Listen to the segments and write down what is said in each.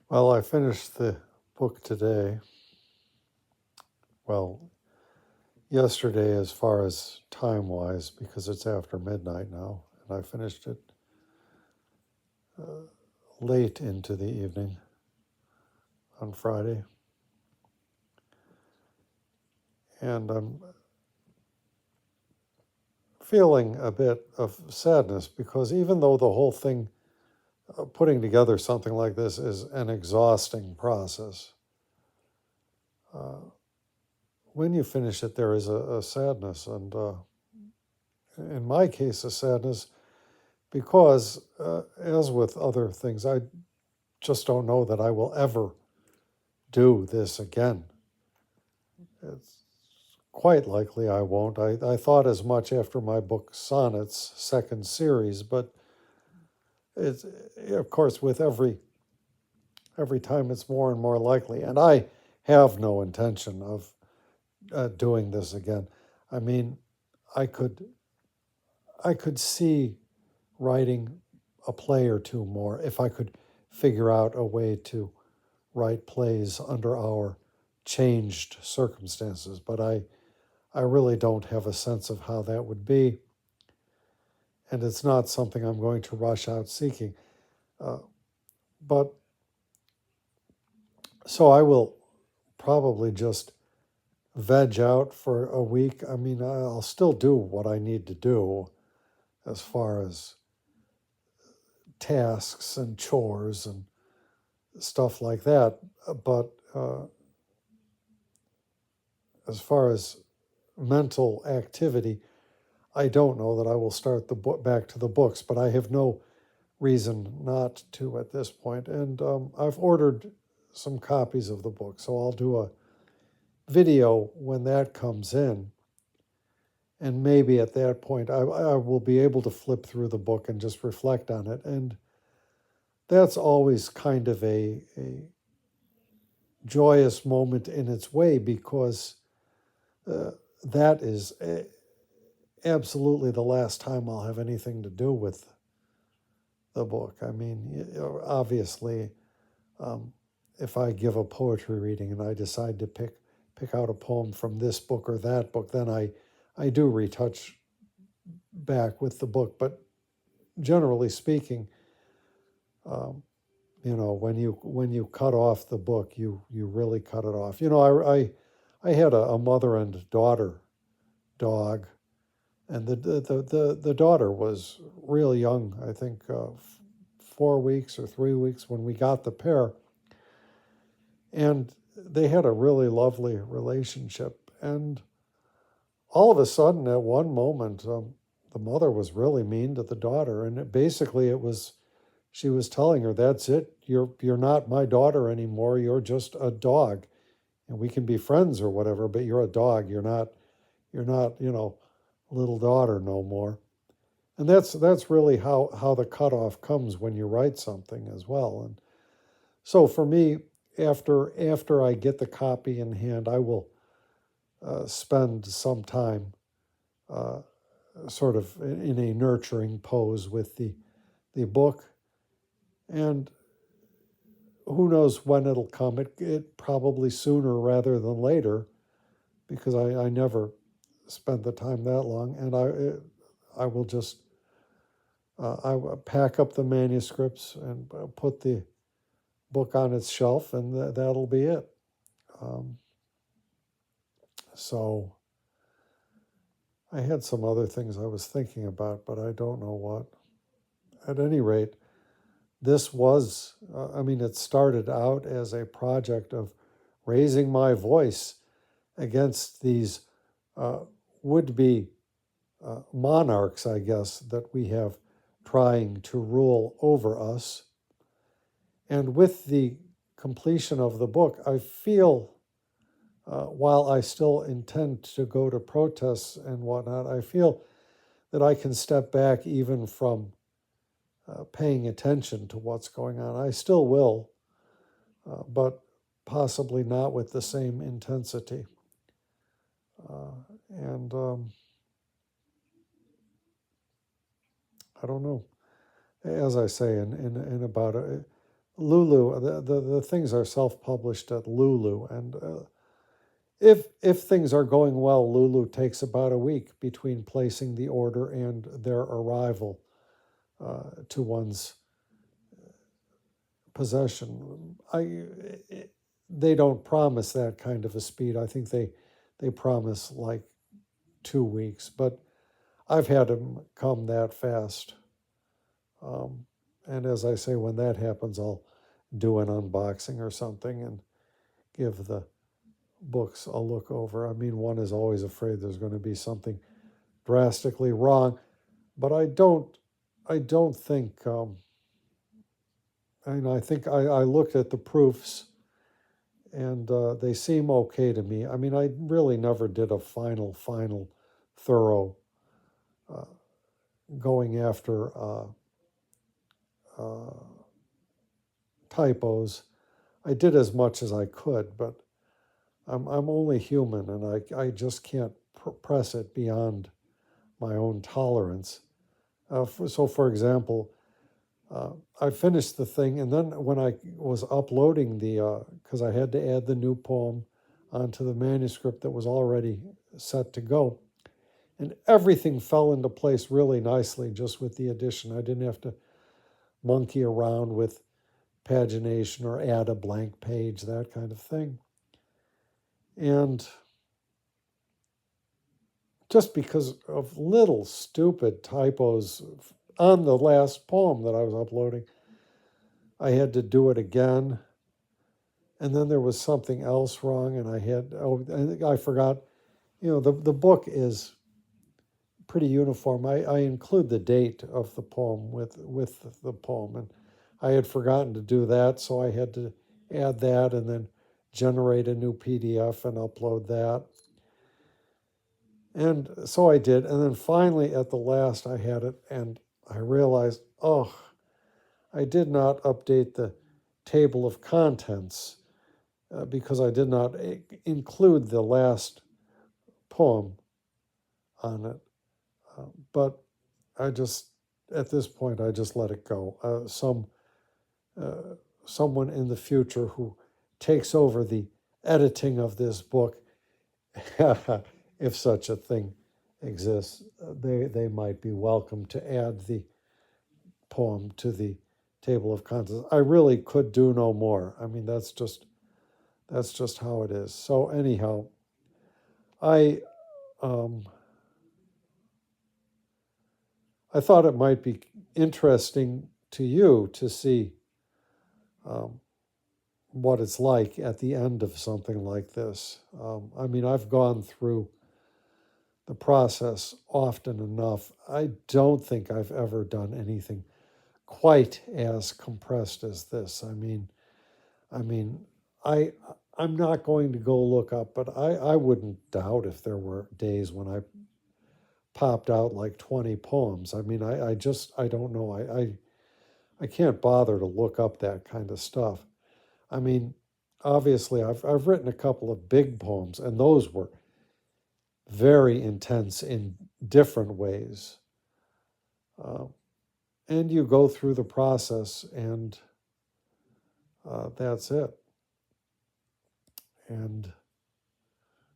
Well, I finished the book today. Well, yesterday, as far as time wise, because it's after midnight now, and I finished it late into the evening on Friday. And I'm feeling a bit of sadness because even though the whole thing, putting together something like this, is an exhausting process, uh, when you finish it, there is a sadness. And in my case, a sadness because, as with other things, I just don't know that I will ever do this again. It's quite likely I won't. I thought as much after my book Sonnets second series, but it's, of course, with every time it's more and more likely. And I have no intention of doing this again. I mean, I could I could see writing a play or two more if I could figure out a way to write plays under our changed circumstances. But I really don't have a sense of how that would be. And it's not something I'm going to rush out seeking. Uh, but so I will probably just veg out for a week. I mean, I'll still do what I need to do as far as tasks and chores and stuff like that. But as far as mental activity, I don't know that I will start the book back to the books, but I have no reason not to at this point. And I've ordered some copies of the book, so I'll do a video when that comes in. And maybe at that point, I will be able to flip through the book and just reflect on it. And that's always kind of a joyous moment in its way because uh, that is absolutely the last time I'll have anything to do with the book. I mean, obviously, um, if I give a poetry reading and I decide to pick out a poem from this book or that book, then I do retouch back with the book. But generally speaking, um, when you cut off the book, you really cut it off. I had a mother and daughter dog, and the daughter was real young. I think 4 weeks or 3 weeks when we got the pair, and they had a really lovely relationship. And all of a sudden, at one moment, the mother was really mean to the daughter, and basically it was she was telling her, "That's it. You're not my daughter anymore. You're just a dog, and we can be friends or whatever, but you're a dog. You're not little daughter no more." And that's really how the cutoff comes when you write something as well. And so for me, after I get the copy in hand, I will spend some time uh, sort of in a nurturing pose with the book. And who knows when it'll come. It probably sooner rather than later because I never spent the time that long. And I will just I will pack up the manuscripts and put the book on its shelf, and that'll be it. Um, so I had some other things I was thinking about, but I don't know what. At any rate, this was, I mean, it started out as a project of raising my voice against these uh, would be monarchs, I guess, that we have trying to rule over us. And with the completion of the book, I feel, while I still intend to go to protests and whatnot, I feel that I can step back even from paying attention to what's going on. I still will, but possibly not with the same intensity. And I don't know. As I say, in about Lulu, the things are self-published at Lulu, and if things are going well, Lulu takes about a week between placing the order and their arrival to one's possession. They don't promise that kind of a speed. I think they promise like 2 weeks, but I've had them come that fast. And as I say, when that happens, I'll do an unboxing or something and give the books a look over. I mean, one is always afraid there's going to be something drastically wrong, but I don't think, and I think I looked at the proofs and they seem okay to me. I mean, I really never did a final, thorough going after typos. I did as much as I could, but I'm only human, and I just can't press it beyond my own tolerance. So, for example, I finished the thing, and then when I was uploading because I had to add the new poem onto the manuscript that was already set to go, and everything fell into place really nicely just with the addition. I didn't have to monkey around with pagination or add a blank page, that kind of thing. And just because of little stupid typos on the last poem that I was uploading, I had to do it again. And then there was something else wrong, and I forgot. The book is pretty uniform. I include the date of the poem with the poem, and I had forgotten to do that, so I had to add that and then generate a new PDF and upload that. And so I did, and then finally at the last I had it, and I realized, I did not update the table of contents because I did not include the last poem on it. But at this point, I just let it go. Someone in the future who takes over the editing of this book, if such a thing exists, they might be welcome to add the poem to the table of contents. I really could do no more. I mean, that's just how it is. So anyhow, I thought it might be interesting to you to see what it's like at the end of something like this. I mean, I've gone through the process often enough. I don't think I've ever done anything quite as compressed as this. I mean, I'm not going to go look up, but I wouldn't doubt if there were days when I popped out like 20 poems. I mean, I don't know. I can't bother to look up that kind of stuff. I mean, obviously, I've written a couple of big poems, and those were very intense in different ways. And you go through the process, and that's it. And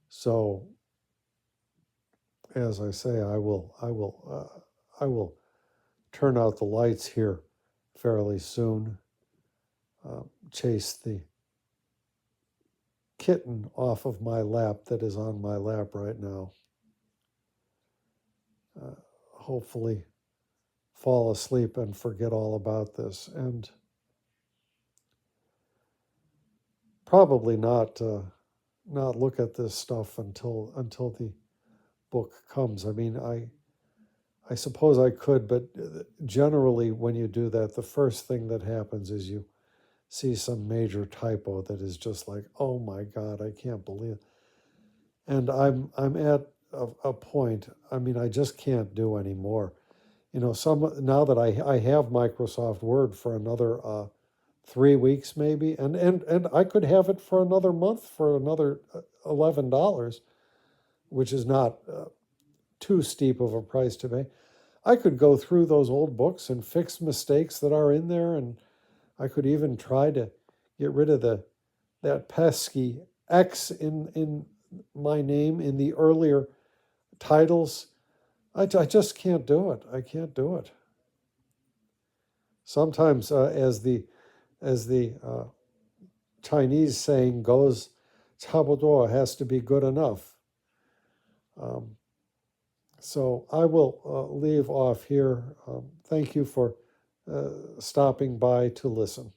so, as I say, I will turn out the lights here fairly soon. Chase the kitten off of my lap that is on my lap right now. Hopefully fall asleep and forget all about this, and probably not look at this stuff until the book comes. I mean, I suppose I could, but generally when you do that, the first thing that happens is you see some major typo that is just like, oh my God, I can't believe it. And I'm at a point, I mean, I just can't do anymore. Now that I have Microsoft Word for another 3 weeks maybe, and I could have it for another month for another $11, which is not too steep of a price to pay. I could go through those old books and fix mistakes that are in there and I could even try to get rid of that pesky X in my name in the earlier titles. I just can't do it. I can't do it. Sometimes, as the Chinese saying goes, 差不多 has to be good enough. Um, so I will leave off here. Thank you for stopping by to listen.